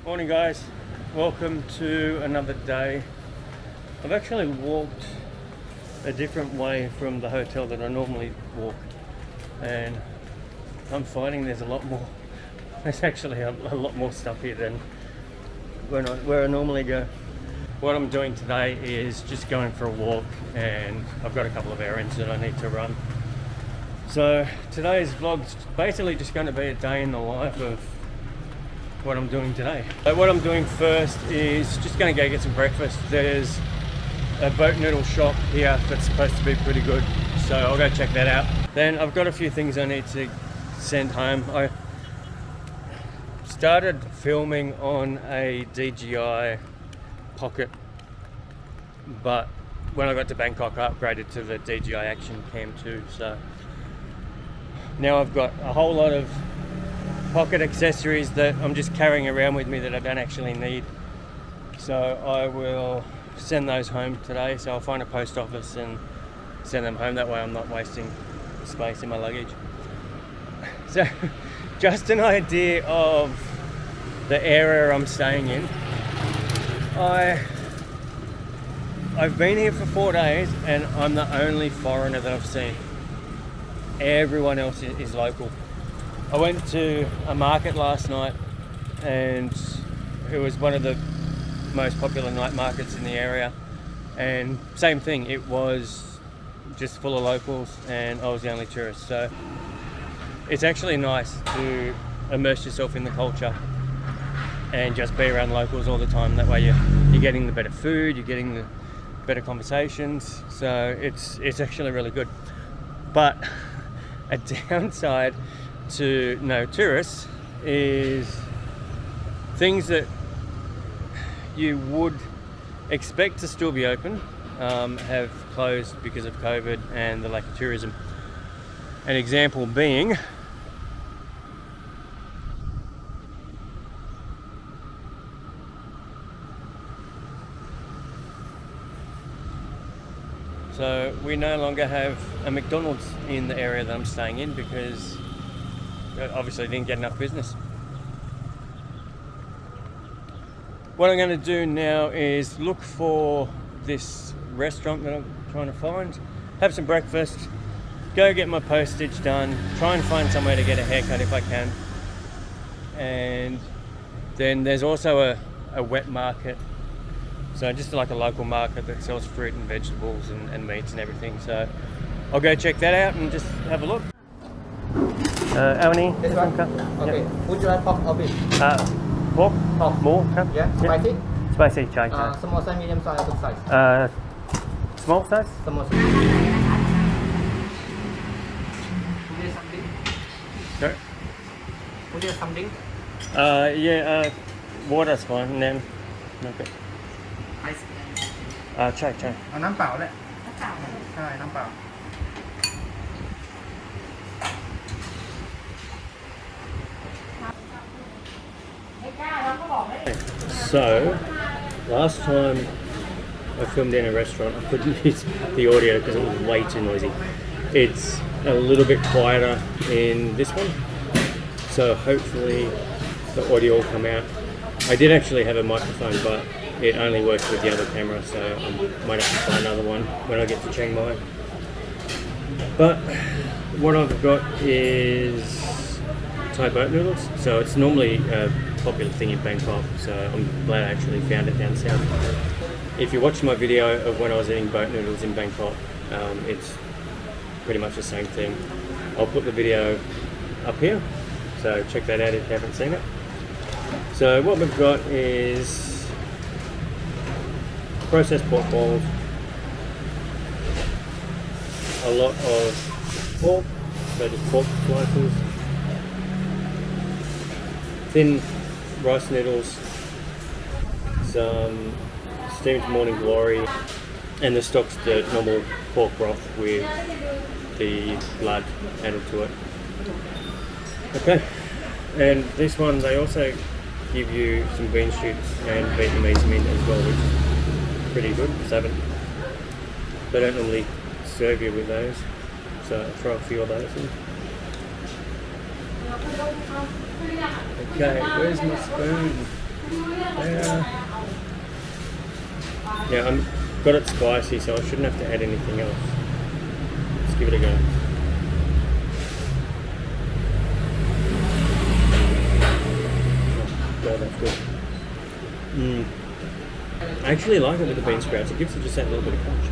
Morning guys, welcome to another day. I've actually walked a different way from the hotel that I normally walk, and I'm finding there's there's actually a lot more stuff here than where I normally go. What I'm doing today is just going for a walk, and I've got a couple of errands that I need to run. So today's vlog's basically just going to be a day in the life of what I'm doing today. So what I'm doing first is just going to go get some breakfast. There's a boat noodle shop here that's supposed to be pretty good, so I'll go check that out. Then I've got a few things I need to send home. I started filming on a DJI Pocket, but when I got to Bangkok I upgraded to the DJI Action Cam 2, so now I've got a whole lot of pocket accessories that I'm just carrying around with me that I don't actually need. So I will send those home today. So I'll find a post office and send them home. That way I'm not wasting space in my luggage. So just an idea of the area I'm staying in. I've been here for 4 days and I'm the only foreigner that I've seen. Everyone else is local. I went to a market last night, and it was one of the most popular night markets in the area, and same thing, it was just full of locals and I was the only tourist. So it's actually nice to immerse yourself in the culture and just be around locals all the time. That way you're getting the better food, you're getting the better conversations, so it's actually really good. But a downside to no tourists is things that you would expect to still be open have closed because of COVID and the lack of tourism. An example being so we no longer have a McDonald's in the area that I'm staying in because obviously didn't get enough business. What I'm going to do now is look for this restaurant that I'm trying to find, have some breakfast, go get my postage done, try and find somewhere to get a haircut if I can. And then there's also a wet market, so just like a local market that sells fruit and vegetables and meats and everything. So I'll go check that out and just have a look. Ao ni? This one? Okay. Yeah. Would you like pork or beef? Pork? Pork. More? Yeah. Spicy? Spicy chai. Small size, medium size, big size. Small size? Small size. Would you something? Sorry? Would you something? Yeah, water's fine. And then, okay. Ice. Chai. เอาน้ำเปล่าแหละใช่น้ำเปล่า So, last time I filmed in a restaurant, I couldn't use the audio because it was way too noisy. It's a little bit quieter in this one, so hopefully the audio will come out. I did actually have a microphone, but it only works with the other camera, so I might have to find another one when I get to Chiang Mai. But what I've got is Thai boat noodles, so it's normally a popular thing in Bangkok, so I'm glad I actually found it down south. If you watch my video of when I was eating boat noodles in Bangkok, it's pretty much the same thing. I'll put the video up here, so check that out if you haven't seen it. So what we've got is processed pork balls, a lot of pork, so just pork slices, thin rice noodles, some steamed morning glory, and the stock's the normal pork broth with the blood added to it. Okay, and this one they also give you some bean shoots and Vietnamese mint as well, which is pretty good. They don't normally serve you with those, so I'll try a few of those. Okay, where's my spoon? Yeah, I'm got it spicy, so I shouldn't have to add anything else. Let's give it a go. Oh, God, that's good. I actually like it with the bean sprouts. It gives it just that little bit of crunch.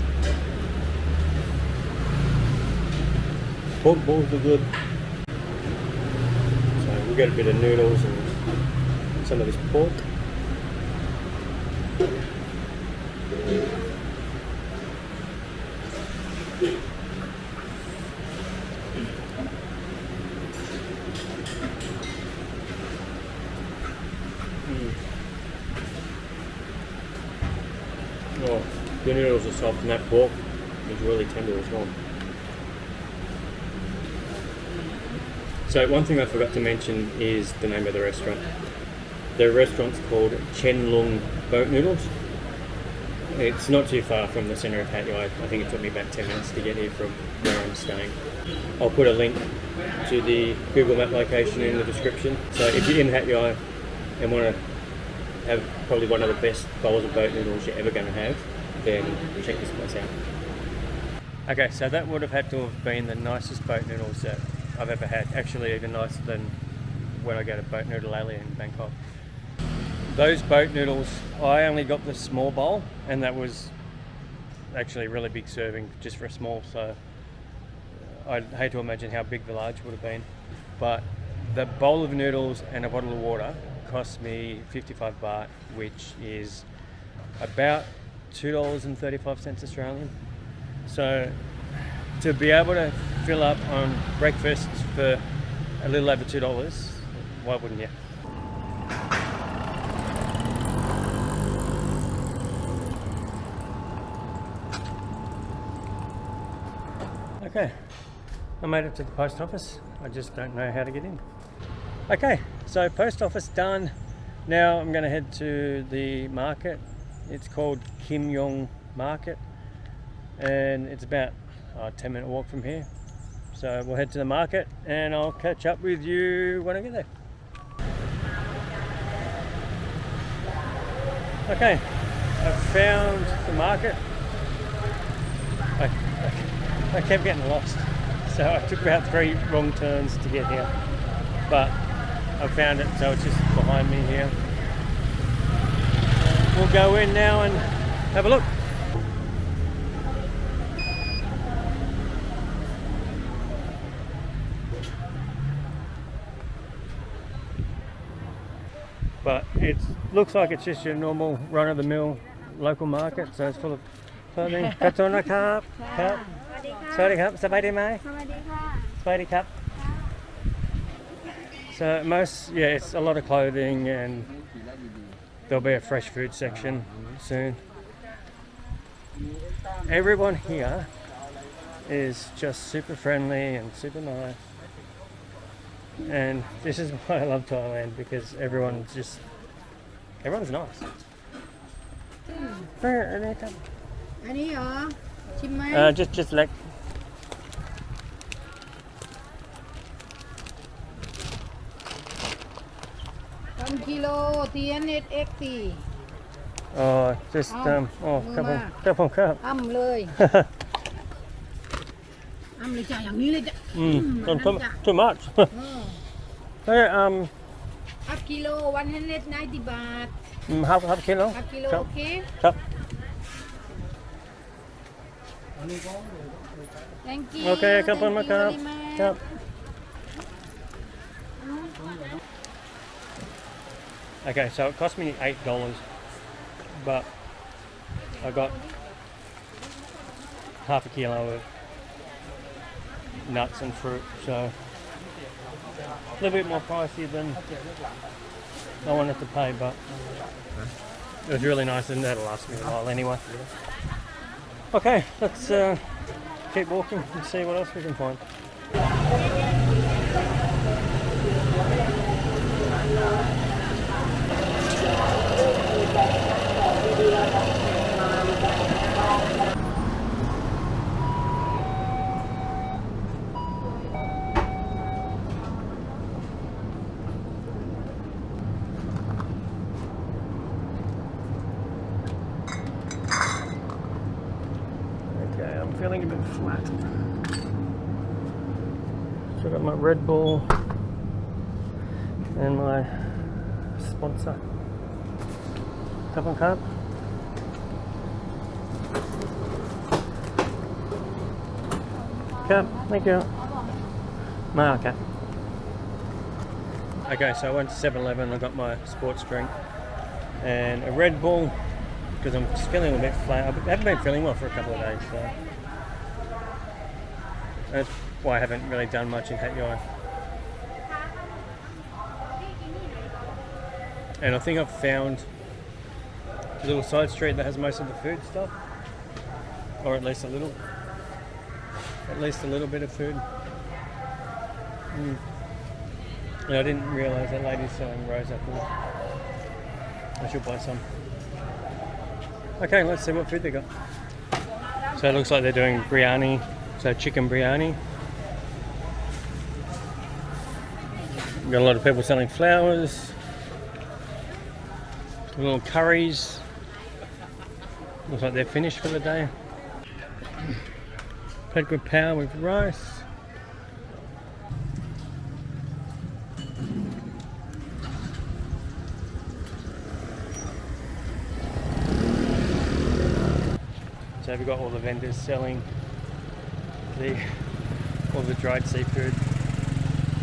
Pork balls are good. So we'll get a bit of noodles and some of this pork. Oh, the noodles are soft and that pork is really tender as well. So one thing I forgot to mention is the name of the restaurant. The restaurant's called Chen Loong Boat Noodles. It's not too far from the centre of Hat Yai. I think it took me about 10 minutes to get here from where I'm staying. I'll put a link to the Google Map location in the description. So if you're in Hat Yai and want to have probably one of the best bowls of boat noodles you're ever going to have, then check this place out. Okay, so that would have had to have been the nicest boat noodles that I've ever had. Actually, even nicer than when I go to Boat Noodle Alley in Bangkok. Those boat noodles, I only got the small bowl, and that was actually a really big serving just for a small, so I'd hate to imagine how big the large would have been. But the bowl of noodles and a bottle of water cost me 55 baht, which is about $2.35 Australian. So to be able to fill up on breakfast for a little over $2, why wouldn't you? Okay, I made it to the post office. I just don't know how to get in. Okay, so post office done. Now I'm going to head to the market. It's called Yong Market, and it's about a 10-minute walk from here. So we'll head to the market and I'll catch up with you when I get there. Okay, I've found the market. I kept getting lost, so I took about 3 wrong turns to get here, but I found it, so it's just behind me here. We'll go in now and have a look. But it looks like it's just your normal run-of-the-mill local market, so it's full of clothing. Katona kap, kap. Sorry kap, sabay mai. Sabay kap. So it's a lot of clothing, and there'll be a fresh food section soon. Everyone here is just super friendly and super nice. And this is why I love Thailand, because everyone's nice. Just like 1 kilo TNSXT ครับผมครับ อ้ำเลยอ้ำเลยจ้ะอย่างนี้เลยจ้ะ too much อัพกิโล190 บาท half kilo อัพกิโลโอเค ครับ thank you โอเคขอบคุณมากครับครับ Okay, so it cost me $8, but I got half a kilo of nuts and fruit, so a little bit more pricey than I wanted to pay, but it was really nice, and that'll last me a while anyway. Okay, let's keep walking and see what else we can find. a bit flat. So I've got my Red Bull and my sponsor. Tap on card. Okay, thank you. No, okay. Okay, so I went to 7-Eleven, I got my sports drink and a Red Bull because I'm just feeling a bit flat. I haven't been feeling well for a couple of days, so that's why I haven't really done much in Hat Yai. And I think I've found a little side street that has most of the food stuff, or at least a little bit of food. And I didn't realise that lady's selling rose apples. I should buy some. Okay, let's see what food they got. So it looks like they're doing biryani, so chicken biryani. We've got a lot of people selling flowers, little curries. Looks like they're finished for the day. Pad Good Power with rice. So we've got all the vendors selling all the dried seafood.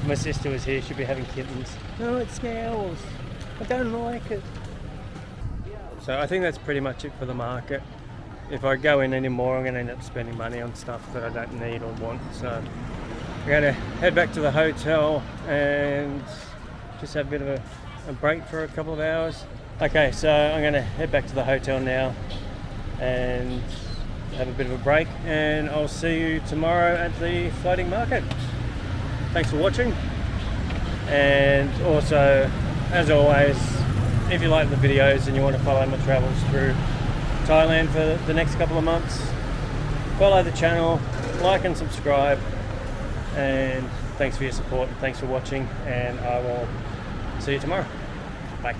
My sister was here, she'll be having kittens. No, it smells. I don't like it. So I think that's pretty much it for the market. If I go in anymore, I'm going to end up spending money on stuff that I don't need or want. So I'm going to head back to the hotel and just have a bit of a break for a couple of hours. Okay, so I'm going to head back to the hotel now and have a bit of a break, and I'll see you tomorrow at the floating market. Thanks for watching, and also, as always, if you like the videos and you want to follow my travels through Thailand for the next couple of months, follow the channel, like and subscribe, and thanks for your support and thanks for watching, and I will see you tomorrow. Bye.